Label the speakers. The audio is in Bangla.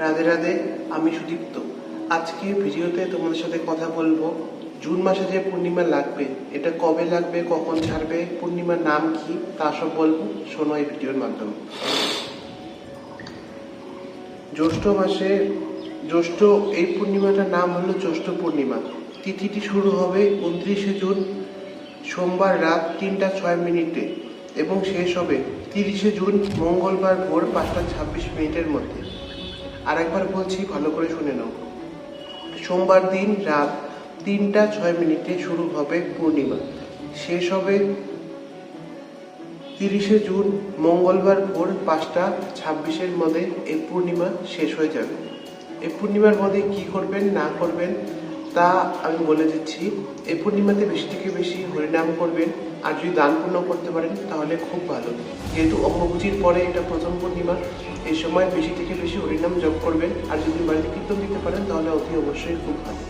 Speaker 1: রাধে রাধে, আমি সুদীপ্ত। আজকে ভিডিওতে তোমাদের সাথে কথা বলবো জুন মাসে যে পূর্ণিমা লাগবে, এটা কবে লাগবে, কখন ছাড়বে, পূর্ণিমার নাম কি, তা সব বলবো, শোনো এই ভিডিওর মাধ্যমে। জ্যৈষ্ঠ এই পূর্ণিমাটার নাম হলো জ্যৈষ্ঠ পূর্ণিমা। তিথিটি শুরু হবে 29শে জুন সোমবার রাত 3:06 এবং শেষ হবে 30শে জুন মঙ্গলবার ভোর 5:26 মধ্যে। আরেকবার বলছি, ভালো করে শুনে নাও। সোমবার দিন রাত 3:06 শুরু হবে পূর্ণিমা, শেষ হবে 30শে জুন মঙ্গলবার ভোর 5:26 মধ্যে এই পূর্ণিমা শেষ হয়ে যাবে। এই পূর্ণিমার মধ্যে কি করবেন না করবেন তা আমি বলে দিচ্ছি। এই পূর্ণিমাতে বেশি থেকে বেশি হরিনাম করবেন, আর যদি দান পুণ্য করতে পারেন তাহলে খুব ভালো। যেহেতু অম্বুবাচীর পরে এটা প্রথম পূর্ণিমা, এই সময় বেশি থেকে বেশি হরিনাম জপ করবেন, আর যদি বাড়িতে কীর্তন দিতে পারেন তাহলে অতি অবশ্যই খুব ভালো।